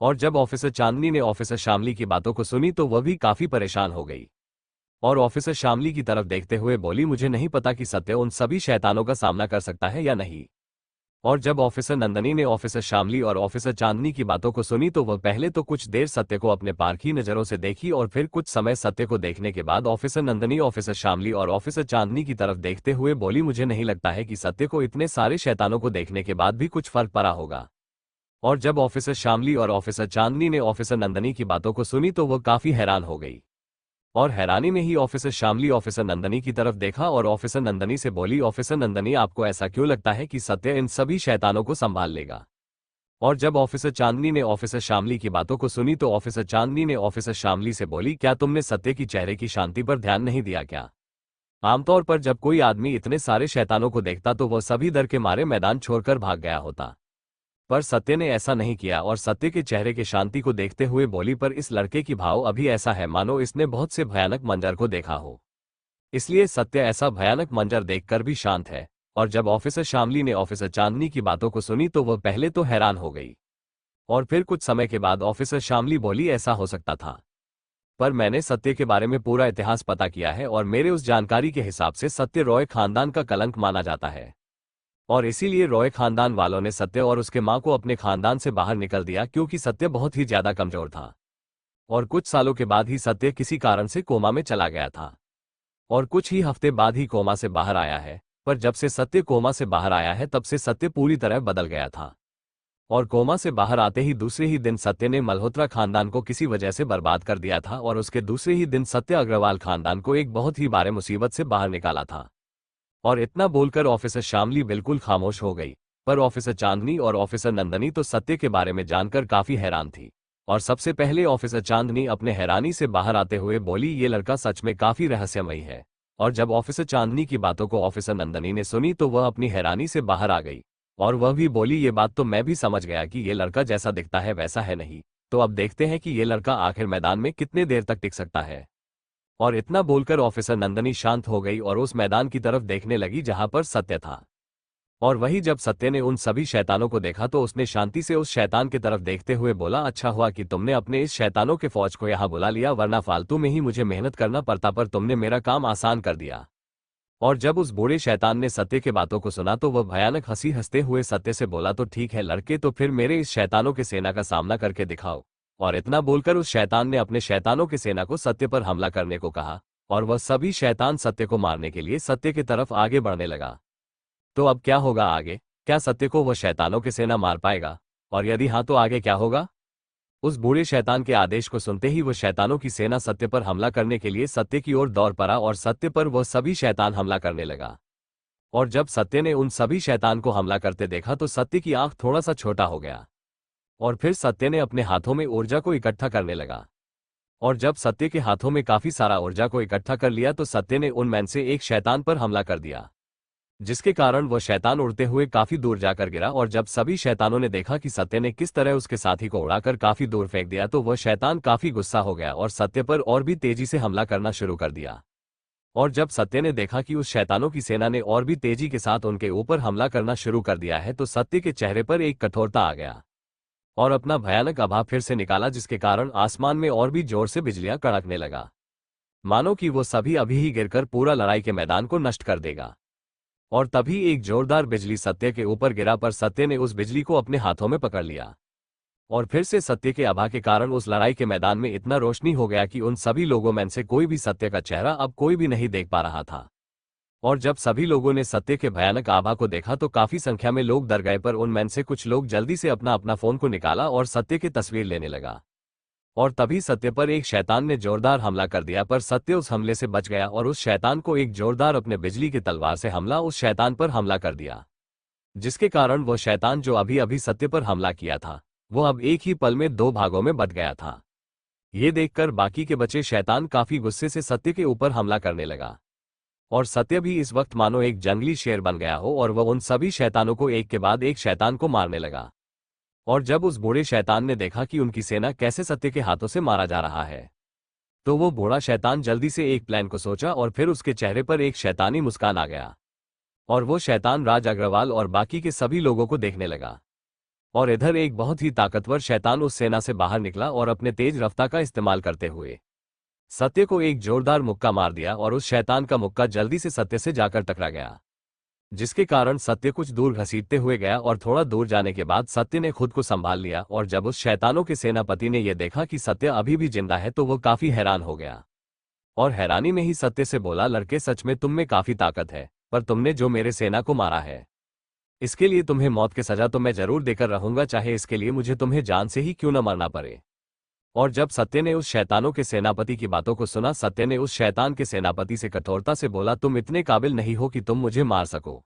और जब ऑफिसर चांदनी ने ऑफिसर शामली की बातों को सुनी, तो वह भी काफी परेशान हो गई और ऑफिसर शामली की तरफ देखते हुए बोली, मुझे नहीं पता कि सत्य उन सभी शैतानों का सामना कर सकता है या नहीं। और जब ऑफिसर नंदनी ने ऑफिसर शामली और ऑफिसर चांदनी की बातों को सुनी, तो वह पहले तो कुछ देर सत्य को अपने पारखी नजरों से देखी और फिर कुछ समय सत्य को देखने के बाद ऑफिसर नंदनी ऑफिसर शामली और ऑफिसर चांदनी की तरफ देखते हुए बोली, मुझे नहीं लगता है कि सत्य को इतने सारे शैतानों को देखने के बाद भी कुछ फर्क पड़ा होगा। और जब ऑफिसर शामली और ऑफिसर चांदनी ने ऑफिसर नंदनी की बातों को सुनी, तो वह काफी हैरान हो गई और हैरानी में ही ऑफिसर शामली ऑफिसर नंदनी की तरफ देखा और ऑफिसर नंदनी से बोली, ऑफिसर नंदनी, आपको ऐसा क्यों लगता है कि सत्य इन सभी शैतानों को संभाल लेगा? और जब ऑफिसर चांदनी ने ऑफिसर शामली की बातों को सुनी, तो ऑफिसर चांदनी ने ऑफिसर शामली से बोली, क्या तुमने सत्य की चेहरे की शांति पर ध्यान नहीं दिया क्या? आमतौर पर जब कोई आदमी इतने सारे शैतानों को देखता, तो वह सभी डर के मारे मैदान छोड़कर भाग गया होता। पर सत्य ने ऐसा नहीं किया और सत्य के चेहरे की शांति को देखते हुए बोली, पर इस लड़के की भाव अभी ऐसा है मानो इसने बहुत से भयानक मंजर को देखा हो, इसलिए सत्य ऐसा भयानक मंजर देखकर भी शांत है। और जब ऑफिसर शामली ने ऑफिसर चांदनी की बातों को सुनी, तो वह पहले तो हैरान हो गई और फिर कुछ समय के बाद ऑफिसर शामली बोली, ऐसा हो सकता था, पर मैंने सत्य के बारे में पूरा इतिहास पता किया है और मेरे उस जानकारी के हिसाब से सत्य रॉय खानदान का कलंक माना जाता है और इसीलिए रॉय खानदान वालों ने सत्य और उसके मां को अपने खानदान से बाहर निकल दिया, क्योंकि सत्य बहुत ही ज्यादा कमजोर था। और कुछ सालों के बाद ही सत्य किसी कारण से कोमा में चला गया था और कुछ ही हफ्ते बाद ही कोमा से बाहर आया है। पर जब से सत्य कोमा से बाहर आया है, तब से सत्य पूरी तरह बदल गया था और कोमा से बाहर आते ही दूसरे ही दिन सत्य ने मल्होत्रा खानदान को किसी वजह से बर्बाद कर दिया था और उसके दूसरे ही दिन सत्य अग्रवाल खानदान को एक बहुत ही बड़ी मुसीबत से बाहर निकाला था। और इतना बोलकर ऑफिसर शामली बिल्कुल खामोश हो गई, पर ऑफिसर चांदनी और ऑफिसर नंदनी तो सत्य के बारे में जानकर काफी हैरान थी। और सबसे पहले ऑफिसर चांदनी अपने हैरानी से बाहर आते हुए बोली, ये लड़का सच में काफी रहस्यमयी है। और जब ऑफिसर चांदनी की बातों को ऑफिसर नंदनी ने सुनी, तो वह अपनी हैरानी से बाहर आ गई और वह भी बोली, ये बात तो मैं भी समझ गया कि ये लड़का जैसा दिखता है वैसा है नहीं, तो अब देखते हैं कि ये लड़का आखिर मैदान में कितने देर तक टिक सकता है। और इतना बोलकर ऑफिसर नंदनी शांत हो गई और उस मैदान की तरफ देखने लगी जहां पर सत्य था। और वही जब सत्य ने उन सभी शैतानों को देखा, तो उसने शांति से उस शैतान की तरफ देखते हुए बोला, अच्छा हुआ कि तुमने अपने इस शैतानों के फौज को यहां बुला लिया, वरना फालतू में ही मुझे मेहनत करना पड़ता, पर तुमने मेरा काम आसान कर दिया। और जब उस बूढ़े शैतान ने सत्य के बातों को सुना, तो वह भयानक हंसी हंसते हुए सत्य से बोला, तो ठीक है लड़के, तो फिर मेरे इस शैतानों की सेना का सामना करके दिखाओ। और इतना बोलकर उस शैतान ने अपने शैतानों की सेना को सत्य पर हमला करने को कहा और वह सभी शैतान सत्य को मारने के लिए सत्य की तरफ आगे बढ़ने लगा। तो अब क्या होगा आगे? क्या सत्य को वह शैतानों की सेना मार पाएगा? और यदि हाँ, तो आगे क्या होगा? उस बूढ़े शैतान के आदेश को सुनते ही वह शैतानों की सेना सत्य पर हमला करने के लिए सत्य की ओर दौड़ पड़ा और सत्य पर वह सभी शैतान हमला करने लगा। और जब सत्य ने उन सभी शैतान को हमला करते देखा, तो सत्य की आंख थोड़ा सा छोटा हो गया और फिर सत्य ने अपने हाथों में ऊर्जा को इकट्ठा करने लगा और जब सत्य के हाथों में काफी सारा ऊर्जा को इकट्ठा कर लिया तो सत्य ने उनमें से एक शैतान पर हमला कर दिया, जिसके कारण वह शैतान उड़ते हुए काफी दूर जाकर गिरा। और जब सभी शैतानों ने देखा कि सत्य ने किस तरह उसके साथी को उड़ाकर काफी दूर फेंक दिया तो वह शैतान काफी गुस्सा हो गया और सत्य पर और भी तेजी से हमला करना शुरू कर दिया। और जब सत्य ने देखा कि उस शैतानों की सेना ने और भी तेजी के साथ उनके ऊपर हमला करना शुरू कर दिया है तो सत्य के चेहरे पर एक कठोरता आ गया और अपना भयानक आभा फिर से निकाला, जिसके कारण आसमान में और भी जोर से बिजलियां कड़कने लगा, मानो कि वो सभी अभी ही गिरकर पूरा लड़ाई के मैदान को नष्ट कर देगा। और तभी एक जोरदार बिजली सत्य के ऊपर गिरा, पर सत्य ने उस बिजली को अपने हाथों में पकड़ लिया और फिर से सत्य के आभा के कारण उस लड़ाई के मैदान में इतना रोशनी हो गया कि उन सभी लोगों में से कोई भी सत्य का चेहरा अब कोई भी नहीं देख पा रहा था। और जब सभी लोगों ने सत्य के भयानक आभा को देखा तो काफी संख्या में लोग डर गए, पर उनमें से कुछ लोग जल्दी से अपना अपना फोन को निकाला और सत्य की तस्वीर लेने लगा। और तभी सत्य पर एक शैतान ने जोरदार हमला कर दिया, पर सत्य उस हमले से बच गया और उस शैतान को एक जोरदार अपने बिजली की तलवार से हमला उस शैतान पर हमला कर दिया, जिसके कारण वह शैतान जो अभी अभी सत्य पर हमला किया था वो अब एक ही पल में दो भागों में बंट गया था। ये देखकर बाकी के बचे शैतान काफी गुस्से से सत्य के ऊपर हमला करने लगा और सत्य भी इस वक्त मानो एक जंगली शेर बन गया हो और वह उन सभी शैतानों को एक के बाद एक शैतान को मारने लगा। और जब उस बूढ़े शैतान ने देखा कि उनकी सेना कैसे सत्य के हाथों से मारा जा रहा है तो वो बूढ़ा शैतान जल्दी से एक प्लान को सोचा और फिर उसके चेहरे पर एक शैतानी मुस्कान आ गया और वो शैतान राज अग्रवाल और बाकी के सभी लोगों को देखने लगा। और इधर एक बहुत ही ताकतवर शैतान उस सेना से बाहर निकला और अपने तेज रफ्तार का इस्तेमाल करते हुए सत्य को एक जोरदार मुक्का मार दिया और उस शैतान का मुक्का जल्दी से सत्य से जाकर टकरा गया, जिसके कारण सत्य कुछ दूर घसीटते हुए गया। और थोड़ा दूर जाने के बाद सत्य ने खुद को संभाल लिया और जब उस शैतानों के सेनापति ने यह देखा कि सत्य अभी भी जिंदा है तो वो काफी हैरान हो गया और हैरानी में ही सत्य से बोला, लड़के सच में तुम में काफी ताकत है, पर तुमने जो मेरे सेना को मारा है इसके लिए तुम्हें मौत की सजा तो मैं जरूर देकर रहूंगा, चाहे इसके लिए मुझे तुम्हें जान से ही क्यों न मरना पड़े। और जब सत्य ने उस शैतानों के सेनापति की बातों को सुना, सत्य ने उस शैतान के सेनापति से कठोरता से बोला, तुम इतने काबिल नहीं हो कि तुम मुझे मार सको।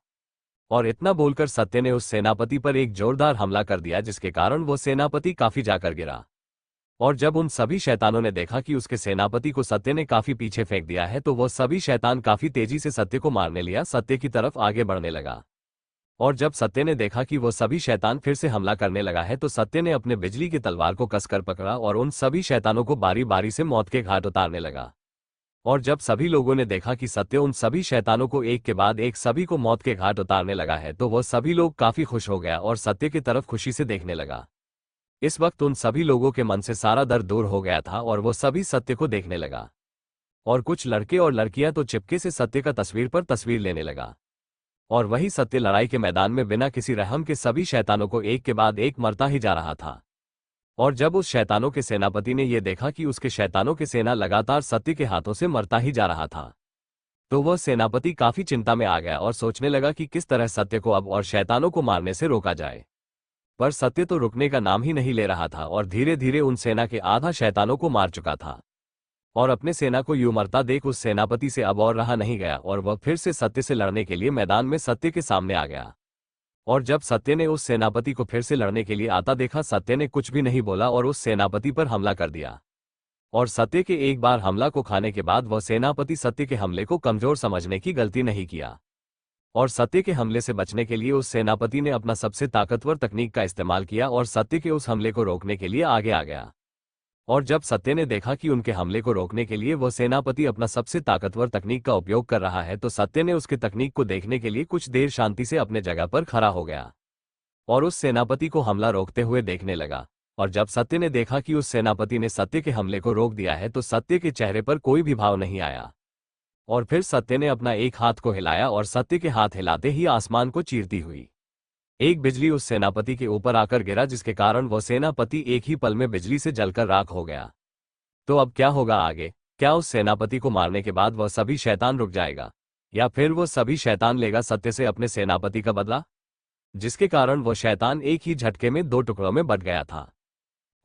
और इतना बोलकर सत्य ने उस सेनापति पर एक जोरदार हमला कर दिया, जिसके कारण वो सेनापति काफी जाकर गिरा। और जब उन सभी शैतानों ने देखा कि उसके सेनापति को सत्य ने काफी पीछे फेंक दिया है तो वह सभी शैतान काफी तेजी से सत्य को मारने लिया सत्य की तरफ आगे बढ़ने लगा। और जब सत्य ने देखा कि वो सभी शैतान फिर से हमला करने लगा है तो सत्य ने अपने बिजली की तलवार को कसकर पकड़ा और उन सभी शैतानों को बारी बारी से मौत के घाट उतारने लगा। और जब सभी लोगों ने देखा कि सत्य उन सभी शैतानों को एक के बाद एक सभी को मौत के घाट उतारने लगा है तो वह सभी लोग काफी खुश हो गया और सत्य की तरफ खुशी से देखने लगा। इस वक्त उन सभी लोगों के मन से सारा दर्द दूर हो गया था और वो सभी सत्य को देखने लगा। और कुछ लड़के और लड़कियां तो चिपके से सत्य का तस्वीर पर तस्वीर लेने लगा। और वही सत्य लड़ाई के मैदान में बिना किसी रहम के सभी शैतानों को एक के बाद एक मरता ही जा रहा था। और जब उस शैतानों के सेनापति ने यह देखा कि उसके शैतानों की सेना लगातार सत्य के हाथों से मरता ही जा रहा था तो वह सेनापति काफी चिंता में आ गया और सोचने लगा कि किस तरह सत्य को अब और शैतानों को मारने से रोका जाए। पर सत्य तो रुकने का नाम ही नहीं ले रहा था और धीरे धीरे उन सेना के आधा शैतानों को मार चुका था। और अपने सेना को यूं मरता देख उस सेनापति से अब और रहा नहीं गया और वह फिर से सत्य से लड़ने के लिए मैदान में सत्य के सामने आ गया। और जब सत्य ने उस सेनापति को फिर से लड़ने के लिए आता देखा, सत्य ने कुछ भी नहीं बोला और उस सेनापति पर हमला कर दिया। और सत्य के एक बार हमला को खाने के बाद वह सेनापति सत्य के हमले को कमजोर समझने की गलती नहीं किया और सत्य के हमले से बचने के लिए उस सेनापति ने अपना सबसे ताकतवर तकनीक का इस्तेमाल किया और सत्य के उस हमले को रोकने के लिए आगे आ गया। और जब सत्य ने देखा कि उनके हमले को रोकने के लिए वह सेनापति अपना सबसे ताकतवर तकनीक का उपयोग कर रहा है तो सत्य ने उसके तकनीक को देखने के लिए कुछ देर शांति से अपने जगह पर खड़ा हो गया और उस सेनापति को हमला रोकते हुए देखने लगा। और जब सत्य ने देखा कि उस सेनापति ने सत्य के हमले को रोक दिया है तो सत्य के चेहरे पर कोई भी भाव नहीं आया। और फिर सत्य ने अपना एक हाथ को हिलाया और सत्य के हाथ हिलाते ही आसमान को चीरती हुई एक बिजली उस सेनापति के ऊपर आकर गिरा, जिसके कारण वह सेनापति एक ही पल में बिजली से जलकर राख हो गया। तो अब क्या होगा आगे? क्या उस सेनापति को मारने के बाद वह सभी शैतान रुक जाएगा या फिर वह सभी शैतान लेगा सत्य से अपने सेनापति का बदला, जिसके कारण वह शैतान एक ही झटके में दो टुकड़ों में बंट गया था।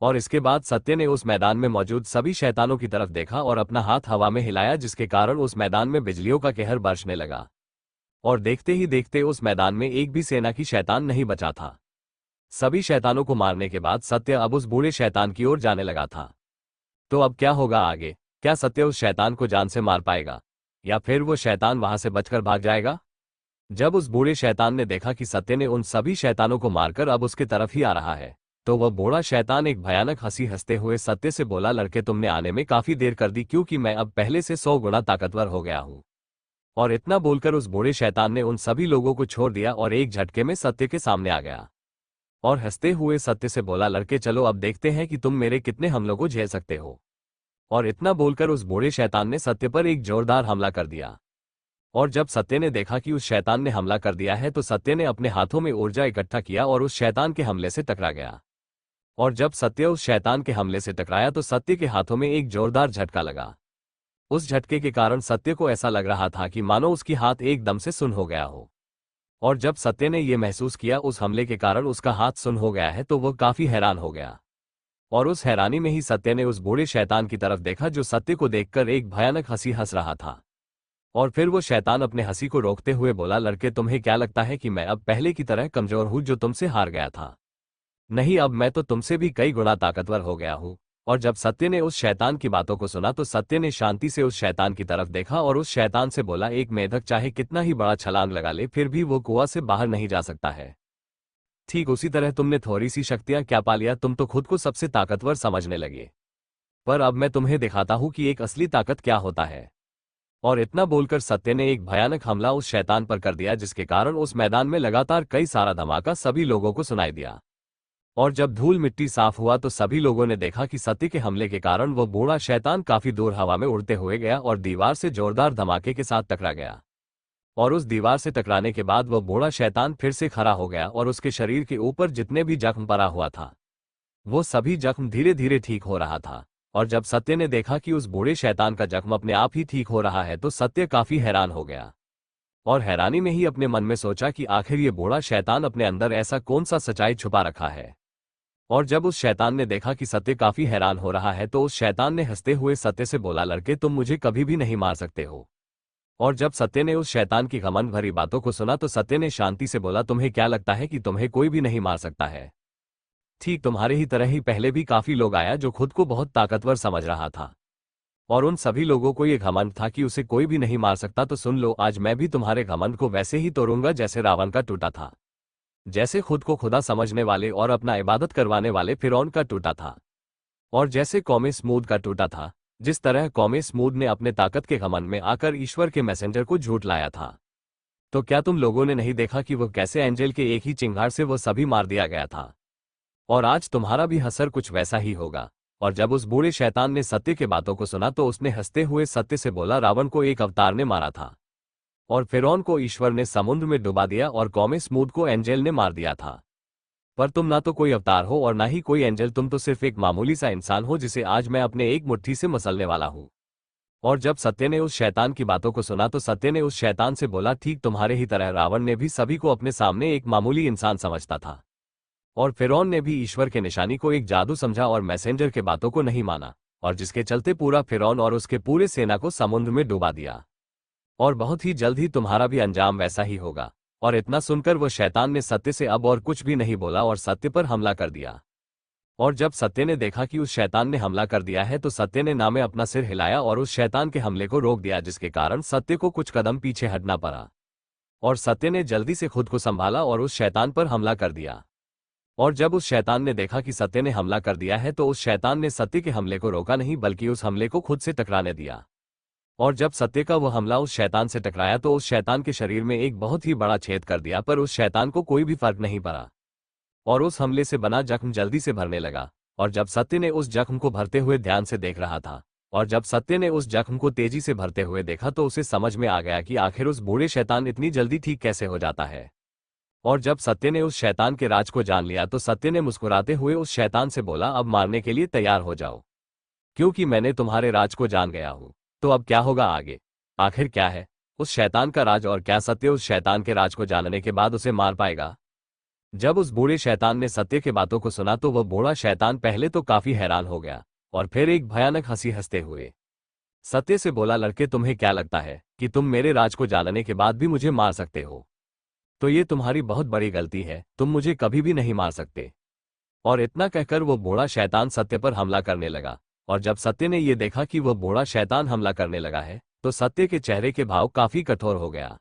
और इसके बाद सत्य ने उस मैदान में मौजूद सभी शैतानों की तरफ देखा और अपना हाथ हवा में हिलाया, जिसके कारण उस मैदान में बिजलियों का कहर बरसने लगा। और देखते ही देखते उस मैदान में एक भी सेना की शैतान नहीं बचा था। सभी शैतानों को मारने के बाद सत्य अब उस बूढ़े शैतान की ओर जाने लगा था तो अब क्या होगा आगे? क्या सत्य उस शैतान को जान से मार पाएगा, या फिर वो शैतान वहां से बचकर भाग जाएगा? जब उस बूढ़े शैतान ने देखा कि सत्य ने उन सभी शैतानों को मारकर अब उसके तरफ ही आ रहा है, तो वह बूढ़ा शैतान एक भयानक हंसी हंसते हुए सत्य से बोला, लड़के तुमने आने में काफी देर कर दी, क्योंकि मैं अब पहले से 100 गुना ताकतवर हो गया हूं। और इतना बोलकर उस बूढ़े शैतान ने उन सभी लोगों को छोड़ दिया और एक झटके में सत्य के सामने आ गया और हंसते हुए सत्य से बोला, लड़के चलो अब देखते हैं कि तुम मेरे कितने हमलों को झेल सकते हो। और इतना बोलकर उस बूढ़े शैतान ने सत्य पर एक जोरदार हमला कर दिया। और जब सत्य ने देखा कि उस शैतान ने हमला कर दिया है, तो सत्य ने अपने हाथों में ऊर्जा इकट्ठा किया और उस शैतान के हमले से टकरा गया। और जब सत्य उस शैतान के हमले से टकराया तो सत्य के हाथों में एक जोरदार झटका लगा। उस झटके के कारण सत्य को ऐसा लग रहा था कि मानो उसकी हाथ एकदम से सुन्न हो गया हो। और जब सत्य ने यह महसूस किया उस हमले के कारण उसका हाथ सुन्न हो गया है, तो वह काफी हैरान हो गया। और उस हैरानी में ही सत्य ने उस बूढ़े शैतान की तरफ देखा, जो सत्य को देखकर एक भयानक हंसी हंस रहा था। और फिर वो शैतान अपने हंसी को रोकते हुए बोला, लड़के तुम्हें क्या लगता है कि मैं अब पहले की तरह कमजोर हूं जो तुमसे हार गया था? नहीं, अब मैं तो तुमसे भी कई गुना ताकतवर हो गया हूं। और जब सत्य ने उस शैतान की बातों को सुना तो सत्य ने शांति से उस शैतान की तरफ देखा और उस शैतान से बोला, एक मेढक चाहे कितना ही बड़ा छलांग लगा ले फिर भी वो कुआं से बाहर नहीं जा सकता है। ठीक उसी तरह तुमने थोड़ी सी शक्तियां क्या पा लिया, तुम तो खुद को सबसे ताकतवर समझने लगे। पर अब मैं तुम्हें दिखाता हूं कि एक असली ताकत क्या होता है। और इतना बोलकर सत्य ने एक भयानक हमला उस शैतान पर कर दिया, जिसके कारण उस मैदान में लगातार कई सारा धमाका सभी लोगों को सुनाई दिया। और जब धूल मिट्टी साफ हुआ तो सभी लोगों ने देखा कि सत्य के हमले के कारण वो बूढ़ा शैतान काफी दूर हवा में उड़ते हुए गया और दीवार से जोरदार धमाके के साथ टकरा गया। और उस दीवार से टकराने के बाद वह बूढ़ा शैतान फिर से खड़ा हो गया और उसके शरीर के ऊपर जितने भी जख्म पड़ा हुआ था वो सभी जख्म धीरे धीरे ठीक हो रहा था। और जब सत्य ने देखा कि उस बूढ़े शैतान का जख्म अपने आप ही ठीक हो रहा है, तो सत्य काफी हैरान हो गया और हैरानी में ही अपने मन में सोचा कि आखिर ये बूढ़ा शैतान अपने अंदर ऐसा कौन सा सच्चाई छुपा रखा है। और जब उस शैतान ने देखा कि सत्य काफी हैरान हो रहा है, तो उस शैतान ने हंसते हुए सत्य से बोला, लड़के तुम मुझे कभी भी नहीं मार सकते हो। और जब सत्य ने उस शैतान की घमंड भरी बातों को सुना तो सत्य ने शांति से बोला, तुम्हें क्या लगता है कि तुम्हें कोई भी नहीं मार सकता है? ठीक तुम्हारे ही तरह ही पहले भी काफी लोग आया जो खुद को बहुत ताकतवर समझ रहा था और उन सभी लोगों को ये घमंड था कि उसे कोई भी नहीं मार सकता। तो सुन लो, आज मैं भी तुम्हारे घमंड को वैसे ही तोड़ूंगा जैसे रावण का टूटा था, जैसे खुद को खुदा समझने वाले और अपना इबादत करवाने वाले फिरौन का टूटा था, और जैसे कौमे स्मूद का टूटा था। जिस तरह कौमे स्मूद ने अपने ताकत के घमंड में आकर ईश्वर के मैसेंजर को झूठ लाया था। तो क्या तुम लोगों ने नहीं देखा कि वह कैसे एंजल के एक ही चिंगार से वह सभी मार दिया गया था? और आज तुम्हारा भी असर कुछ वैसा ही होगा। और जब उस बूढ़े शैतान ने सत्य के बातों को सुना तो उसने हंसते हुए सत्य से बोला, रावण को एक अवतार ने मारा था और फिरौन को ईश्वर ने समुद्र में डुबा दिया और कौमे स्मूद को एंजल ने मार दिया था। पर तुम ना तो कोई अवतार हो और ना ही कोई एंजल, तुम तो सिर्फ एक मामूली सा इंसान हो जिसे आज मैं अपने एक मुट्ठी से मसलने वाला हूं। और जब सत्य ने उस शैतान की बातों को सुना तो सत्य ने उस शैतान से बोला, ठीक तुम्हारे ही तरह रावण ने भी सभी को अपने सामने एक मामूली इंसान समझता था और फिरौन ने भी ईश्वर के निशानी को एक जादू समझा और मैसेंजर के बातों को नहीं माना, और जिसके चलते पूरा फिरौन और उसके पूरे सेना को समुद्र में डुबा दिया। और बहुत ही जल्द ही तुम्हारा भी अंजाम वैसा ही होगा। और इतना सुनकर वह शैतान ने सत्य से अब और कुछ भी नहीं बोला और सत्य पर हमला कर दिया। और जब सत्य ने देखा कि उस शैतान ने हमला कर दिया है, तो सत्य ने नामे अपना सिर हिलाया और उस शैतान के हमले को रोक दिया, जिसके कारण सत्य को कुछ कदम पीछे हटना पड़ा। और सत्य ने जल्दी से खुद को संभाला और उस शैतान पर हमला कर दिया। और जब उस शैतान ने देखा कि सत्य ने हमला कर दिया है, तो उस शैतान ने सत्य के हमले को रोका नहीं बल्कि उस हमले को खुद से टकराने दिया। और जब सत्य का वह हमला उस शैतान से टकराया तो उस शैतान के शरीर में एक बहुत ही बड़ा छेद कर दिया, पर उस शैतान को कोई भी फर्क नहीं पड़ा और उस हमले से बना जख्म जल्दी से भरने लगा। और जब सत्य ने उस जख्म को भरते हुए ध्यान से देख रहा था और जब सत्य ने उस जख्म को तेजी से भरते हुए देखा तो उसे समझ में आ गया कि आखिर उस बूढ़े शैतान इतनी जल्दी ठीक कैसे हो जाता है। और जब सत्य ने उस शैतान के राज को जान लिया तो सत्य ने मुस्कुराते हुए उस शैतान से बोला, अब मारने के लिए तैयार हो जाओ, क्योंकि मैंने तुम्हारे राज को जान गया हूं। तो अब क्या होगा आगे? आखिर क्या है उस शैतान का राज और क्या सत्य उस शैतान के राज को जानने के बाद उसे मार पाएगा? जब उस बूढ़े शैतान ने सत्य के बातों को सुना तो वह बूढ़ा शैतान पहले तो काफी हैरान हो गया और फिर एक भयानक हंसी हंसते हुए सत्य से बोला, लड़के तुम्हें क्या लगता है कि तुम मेरे राज को जानने के बाद भी मुझे मार सकते हो? तो ये तुम्हारी बहुत बड़ी गलती है, तुम मुझे कभी भी नहीं मार सकते। और इतना कहकर वो बूढ़ा शैतान सत्य पर हमला करने लगा और जब सत्य ने ये देखा कि वह बूढ़ा शैतान हमला करने लगा है तो सत्य के चेहरे के भाव काफी कठोर हो गया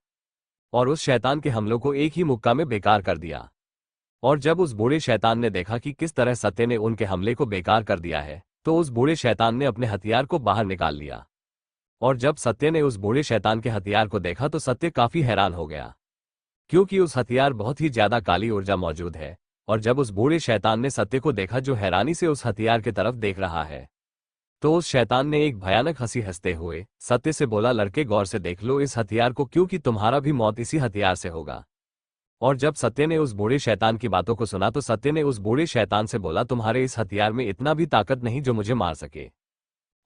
और उस शैतान के हमलों को एक ही मुक्का में बेकार कर दिया। और जब उस बूढ़े शैतान ने देखा कि किस तरह सत्य ने उनके हमले को बेकार कर दिया है तो उस बूढ़े शैतान ने अपने हथियार को बाहर निकाल लिया। और जब सत्य ने उस बूढ़े शैतान के हथियार को देखा तो सत्य काफी हैरान हो गया, क्योंकि उस हथियार बहुत ही ज्यादा काली ऊर्जा मौजूद है। और जब उस बूढ़े शैतान ने सत्य को देखा जो हैरानी से उस हथियार की तरफ देख रहा है तो उस शैतान ने एक भयानक हंसी हंसते हुए सत्य से बोला, लड़के गौर से देख लो इस हथियार को, क्योंकि तुम्हारा भी मौत इसी हथियार से होगा। और जब सत्य ने उस बूढ़े शैतान की बातों को सुना तो सत्य ने उस बूढ़े शैतान से बोला, तुम्हारे इस हथियार में इतना भी ताकत नहीं जो मुझे मार सके।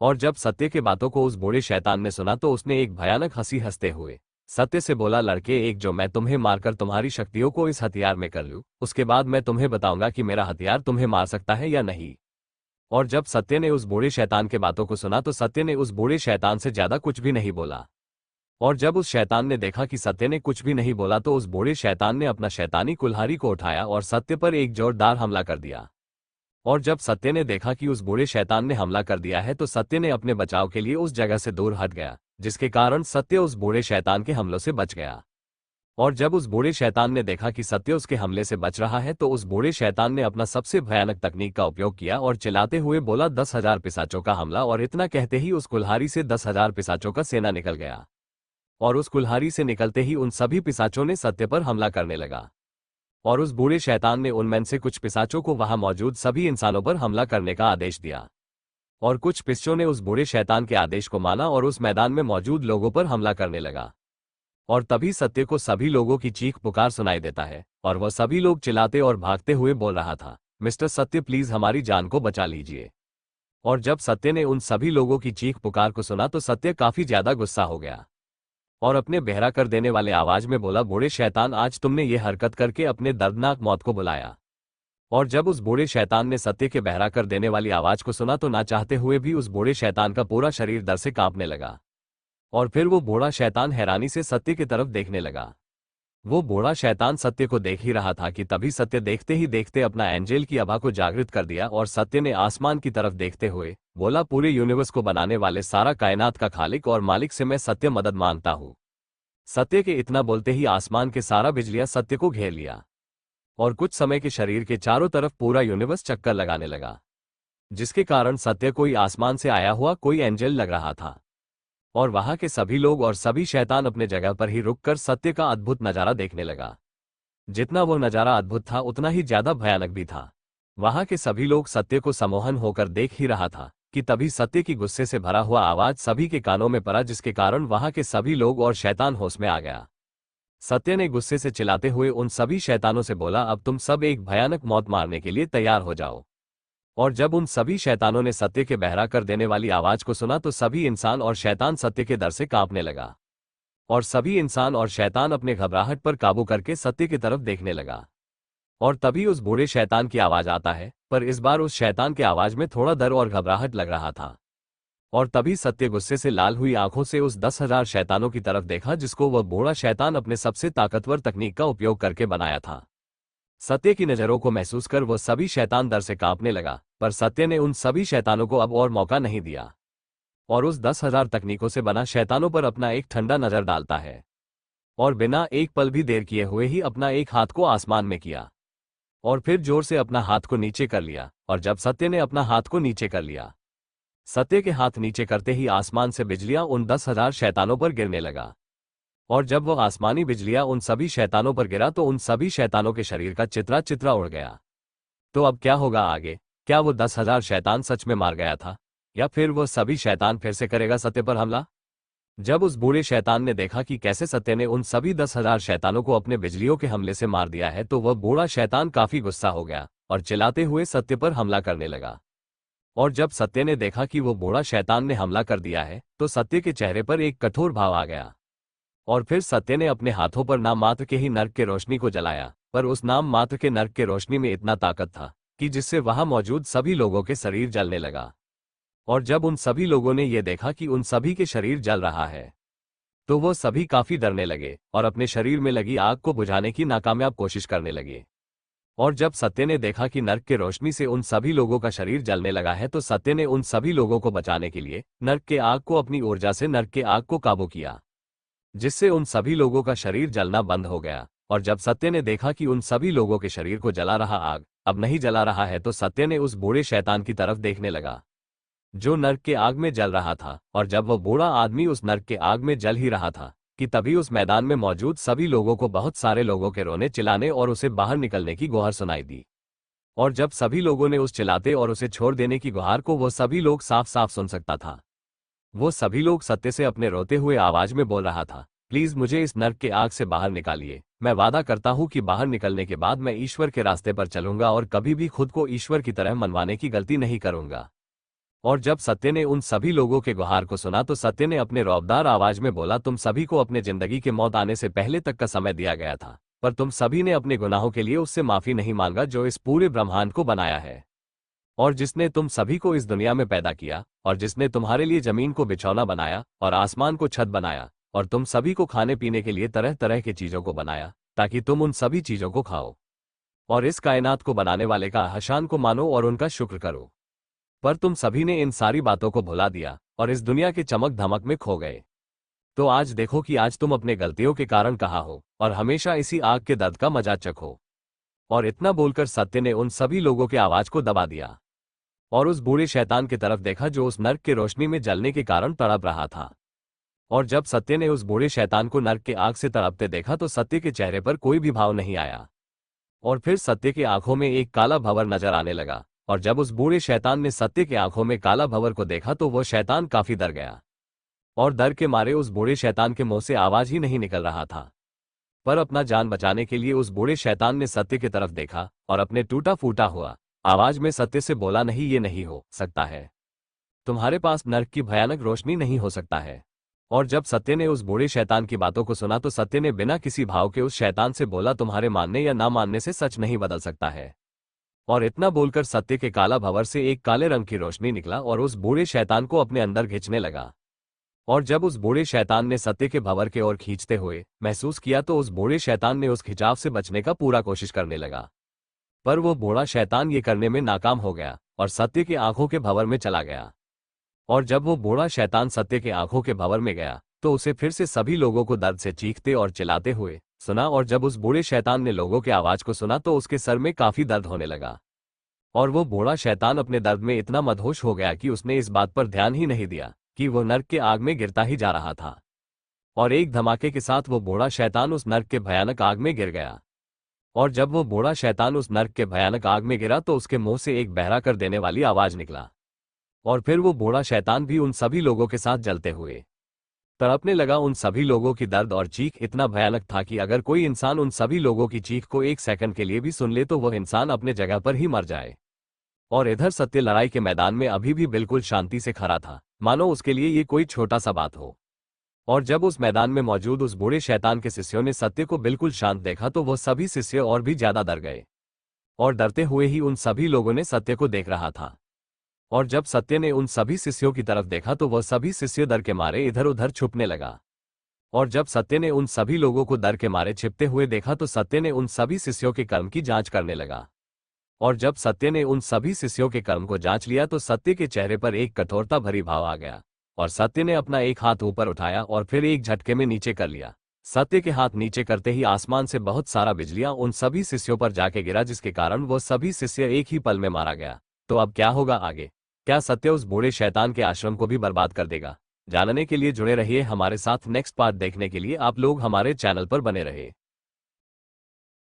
और जब सत्य के बातों को उस बूढ़े शैतान ने सुना तो उसने एक भयानक हंसी हंसते हुए सत्य से बोला, लड़के एक जो मैं तुम्हें मारकर तुम्हारी शक्तियों को इस हथियार में कर लूं, उसके बाद मैं तुम्हें बताऊंगा कि मेरा हथियार तुम्हें मार सकता है या नहीं। और जब सत्य ने उस बूढ़े शैतान के बातों को सुना तो सत्य ने उस बूढ़े शैतान से ज्यादा कुछ भी नहीं बोला। और जब उस शैतान ने देखा कि सत्य ने कुछ भी नहीं बोला तो उस बूढ़े शैतान ने अपना शैतानी कुल्हाड़ी को उठाया और सत्य पर एक जोरदार हमला कर दिया। और जब सत्य ने देखा कि उस बूढ़े शैतान ने हमला कर दिया है तो सत्य ने अपने बचाव के लिए उस जगह से दूर हट गया, जिसके कारण सत्य उस बूढ़े शैतान के हमलों से बच गया। और जब उस बूढ़े शैतान ने देखा कि सत्य उसके हमले से बच रहा है तो उस बूढ़े शैतान ने अपना सबसे भयानक तकनीक का उपयोग किया और चिल्लाते हुए बोला, 10,000 पिशाचों का हमला। और इतना कहते ही उस कुल्हाड़ी से 10,000 पिशाचों का सेना निकल गया। और उस कुल्हाड़ी से निकलते ही उन सभी पिशाचों ने सत्य पर हमला करने लगा। और उस बूढ़े शैतान ने उनमें से कुछ पिशाचों को वहां मौजूद सभी इंसानों पर हमला करने का आदेश दिया। और कुछ पिशाचों ने उस बूढ़े शैतान के आदेश को माना और उस मैदान में मौजूद लोगों पर हमला करने लगा। और तभी सत्य को सभी लोगों की चीख पुकार सुनाई देता है और वह सभी लोग चिल्लाते और भागते हुए बोल रहा था, मिस्टर सत्य प्लीज हमारी जान को बचा लीजिए। और जब सत्य ने उन सभी लोगों की चीख पुकार को सुना तो सत्य काफी ज्यादा गुस्सा हो गया और अपने बहरा कर देने वाले आवाज में बोला, बूढ़े शैतान आज तुमने ये हरकत करके अपने दर्दनाक मौत को बुलाया। और जब उस बूढ़े शैतान ने सत्य के बहरा कर देने वाली आवाज को सुना तो ना चाहते हुए भी उस बूढ़े शैतान का पूरा शरीर डर से कांपने लगा। और फिर वो बूढ़ा शैतान हैरानी से सत्य की तरफ देखने लगा। वो बूढ़ा शैतान सत्य को देख ही रहा था कि तभी सत्य देखते ही देखते अपना एंजेल की आभा को जागृत कर दिया और सत्य ने आसमान की तरफ देखते हुए बोला, पूरे यूनिवर्स को बनाने वाले सारा कायनात का खालिक और मालिक से मैं सत्य मदद मांगता हूँ। सत्य के इतना बोलते ही आसमान के सारा बिजलियां सत्य को घेर लिया और कुछ समय के शरीर के चारों तरफ पूरा यूनिवर्स चक्कर लगाने लगा, जिसके कारण सत्य कोई आसमान से आया हुआ कोई एंजल लग रहा था। और वहां के सभी लोग और सभी शैतान अपने जगह पर ही रुककर सत्य का अद्भुत नजारा देखने लगा। जितना वो नजारा अद्भुत था उतना ही ज्यादा भयानक भी था। वहां के सभी लोग सत्य को सम्मोहन होकर देख ही रहा था कि तभी सत्य की गुस्से से भरा हुआ आवाज सभी के कानों में पड़ा, जिसके कारण वहां के सभी लोग और शैतान होश में आ गया। सत्य ने गुस्से से चिल्लाते हुए उन सभी शैतानों से बोला, अब तुम सब एक भयानक मौत मारने के लिए तैयार हो जाओ। और जब उन सभी शैतानों ने सत्य के बहरा कर देने वाली आवाज को सुना तो सभी इंसान और शैतान सत्य के डर से कांपने लगा और सभी इंसान और शैतान अपने घबराहट पर काबू करके सत्य की तरफ देखने लगा। और तभी उस बूढ़े शैतान की आवाज आता है, पर इस बार उस शैतान के आवाज में थोड़ा डर और घबराहट लग रहा था। और तभी सत्य गुस्से से लाल हुई आंखों से उस 10,000 शैतानों की तरफ देखा जिसको वह बूढ़ा शैतान अपने सबसे ताकतवर तकनीक का उपयोग करके बनाया था। सत्य की नजरों को महसूस कर वह सभी शैतान डर से कांपने लगा, पर सत्य ने उन सभी शैतानों को अब और मौका नहीं दिया और उस 10,000 तकनीकों से बना शैतानों पर अपना एक ठंडा नजर डालता है और बिना एक पल भी देर किए हुए ही अपना एक हाथ को आसमान में किया और फिर जोर से अपना हाथ को नीचे कर लिया। और जब सत्य ने अपना हाथ को नीचे कर लिया, सत्य के हाथ नीचे करते ही आसमान से बिजलियां उन 10,000 शैतानों पर गिरने लगा। और जब वह आसमानी बिजलियां उन सभी शैतानों पर गिरा तो उन सभी शैतानों के शरीर का चित्रा चित्रा उड़ गया। तो अब क्या होगा आगे? क्या वो 10,000 शैतान सच में मार गया था या फिर वो सभी शैतान फिर से करेगा सत्य पर हमला? जब उस बूढ़े शैतान ने देखा कि कैसे सत्य ने उन सभी 10,000 शैतानों को अपने बिजलियों के हमले से मार दिया है तो वह बूढ़ा शैतान काफी गुस्सा हो गया और चिल्लाते हुए सत्य पर हमला करने लगा। और जब सत्य ने देखा कि वो बूढ़ा शैतान ने हमला कर दिया है तो सत्य के चेहरे पर एक कठोर भाव आ गया और फिर सत्य ने अपने हाथों पर नाम मात्र के ही नर्क के रोशनी को जलाया, पर उस नाम मात्र के नर्क के रोशनी में इतना ताकत था कि जिससे वहां मौजूद सभी लोगों के शरीर जलने लगा। और जब उन सभी लोगों ने यह देखा कि उन सभी के शरीर जल रहा है तो वो सभी काफी डरने लगे और अपने शरीर में लगी आग को बुझाने की नाकामयाब कोशिश करने लगे। और जब सत्य ने देखा कि नर्क के रोशनी से उन सभी लोगों का शरीर जलने लगा है तो सत्य ने उन सभी लोगों को बचाने के लिए नर्क के आग को अपनी ऊर्जा से नर्क के आग को काबू किया, जिससे उन सभी लोगों का शरीर जलना बंद हो गया। और जब सत्य ने देखा कि उन सभी लोगों के शरीर को जला रहा आग अब नहीं जला रहा है तो सत्य ने उस बूढ़े शैतान की तरफ देखने लगा जो नर्क के आग में जल रहा था। और जब वह बूढ़ा आदमी उस नर्क के आग में जल ही रहा था कि तभी उस मैदान में मौजूद सभी लोगों को बहुत सारे लोगों के रोने चिल्लाने और उसे बाहर निकलने की गुहार सुनाई दी। और जब सभी लोगों ने उस चिल्लाते और उसे छोड़ देने की गुहार को वो सभी लोग साफ साफ सुन सकता था। वो सभी लोग सत्य से अपने रोते हुए आवाज में बोल रहा था, प्लीज मुझे इस नर्क के आग से बाहर निकालिए। मैं वादा करता हूं कि बाहर निकलने के बाद मैं ईश्वर के रास्ते पर चलूंगा और कभी भी खुद को ईश्वर की तरह मनवाने की गलती नहीं करूंगा। और जब सत्य ने उन सभी लोगों के गुहार को सुना तो सत्य ने अपने रौबदार आवाज में बोला, तुम सभी को अपने जिंदगी के मौत आने से पहले तक का समय दिया गया था, पर तुम सभी ने अपने गुनाहों के लिए उससे माफी नहीं मांगा जो इस पूरे ब्रह्मांड को बनाया है और जिसने तुम सभी को इस दुनिया में पैदा किया और जिसने तुम्हारे लिए जमीन को बिछौना बनाया और आसमान को छत बनाया और तुम सभी को खाने पीने के लिए तरह तरह की चीजों को बनाया ताकि तुम उन सभी चीजों को खाओ और इस कायनात को बनाने वाले का हशान को मानो और उनका शुक्र करो। पर तुम सभी ने इन सारी बातों को भुला दिया और इस दुनिया के चमक धमक में खो गए। तो आज देखो कि आज तुम अपने गलतियों के कारण कहाँ हो और हमेशा इसी आग के दर्द का मजा चखो। और इतना बोलकर सत्य ने उन सभी लोगों के आवाज को दबा दिया और उस बूढ़े शैतान की तरफ देखा जो उस नर्क के रोशनी में जलने के कारण तड़प रहा था। और जब सत्य ने उस बूढ़े शैतान को नर्क के आग से तड़पते देखा तो सत्य के चेहरे पर कोई भी भाव नहीं आया। और फिर सत्य की आंखों में एक काला भंवर नजर आने लगा। और जब उस बूढ़े शैतान ने सत्य की आंखों में काला भंवर को देखा तो वो शैतान काफी डर गया और डर के मारे उस बूढ़े शैतान के मुंह से आवाज ही नहीं निकल रहा था। पर अपना जान बचाने के लिए उस बूढ़े शैतान ने सत्य की तरफ देखा और अपने टूटा फूटा हुआ आवाज में सत्य से बोला, नहीं ये नहीं हो सकता है, तुम्हारे पास नर्क की भयानक रोशनी नहीं हो सकता है। और जब सत्य ने उस बूढ़े शैतान की बातों को सुना तो सत्य ने बिना किसी भाव के उस शैतान से बोला, तुम्हारे मानने या ना मानने से सच नहीं बदल सकता है। और इतना बोलकर सत्य के काला भंवर से एक काले रंग की रोशनी निकला और उस बूढ़े शैतान को अपने अंदर खींचने लगा। और जब उस बूढ़े शैतान ने सत्य के भंवर के ओर खींचते हुए महसूस किया तो उस बूढ़े शैतान ने उस खिंचाव से बचने का पूरा कोशिश करने लगा। पर वो बूढ़ा शैतान ये करने में नाकाम हो गया और सत्य की आंखों के भंवर में चला गया। और जब वो बूढ़ा शैतान सत्य के आंखों के भंवर में गया तो उसे फिर से सभी लोगों को दर्द से चीखते और चिल्लाते हुए सुना। और जब उस बूढ़े शैतान ने लोगों के आवाज को सुना तो उसके सर में काफी दर्द होने लगा और वो बूढ़ा शैतान अपने दर्द में इतना मदहोश हो गया कि उसने इस बात पर ध्यान ही नहीं दिया कि वो नर्क के आग में गिरता ही जा रहा था। और एक धमाके के साथ वो बूढ़ा शैतान उस नर्क के भयानक आग में गिर गया। और जब वो बूढ़ा शैतान उस नर्क के भयानक आग में गिरा तो उसके मुंह से एक बहरा कर देने वाली आवाज निकला और फिर वो बूढ़ा शैतान भी उन सभी लोगों के साथ जलते हुए तड़पने लगा। उन सभी लोगों की दर्द और चीख इतना भयानक था कि अगर कोई इंसान उन सभी लोगों की चीख को एक सेकंड के लिए भी सुन ले तो वह इंसान अपने जगह पर ही मर जाए। और इधर सत्य लड़ाई के मैदान में अभी भी बिल्कुल शांति से खड़ा था, मानो उसके लिए ये कोई छोटा सा बात हो। और जब उस मैदान में मौजूद उस बूढ़े शैतान के शिष्यों ने सत्य को बिल्कुल शांत देखा तो वह सभी शिष्य और भी ज्यादा डर गए और डरते हुए ही उन सभी लोगों ने सत्य को देख रहा था। और जब सत्य ने उन सभी शिष्यों की तरफ देखा तो वह सभी शिष्य डर के मारे इधर उधर छुपने लगा। और जब सत्य ने उन सभी लोगों को डर के मारे छिपते हुए देखा तो सत्य ने उन सभी शिष्यों के कर्म की जांच करने लगा। और जब सत्य ने उन सभी शिष्यों के कर्म को जांच लिया तो सत्य के चेहरे पर एक कठोरता भरी भाव आ गया और सत्य ने अपना एक हाथ ऊपर उठाया और फिर एक झटके में नीचे कर लिया। सत्य के हाथ नीचे करते ही आसमान से बहुत सारा बिजलियां उन सभी शिष्यों पर जाके गिरा जिसके कारण वो सभी शिष्य एक ही पल में मारा गया। तो अब क्या होगा आगे? क्या सत्य उस बूढ़े शैतान के आश्रम को भी बर्बाद कर देगा? जानने के लिए जुड़े रहिए हमारे साथ। नेक्स्ट पार्ट देखने के लिए आप लोग हमारे चैनल पर बने रहे।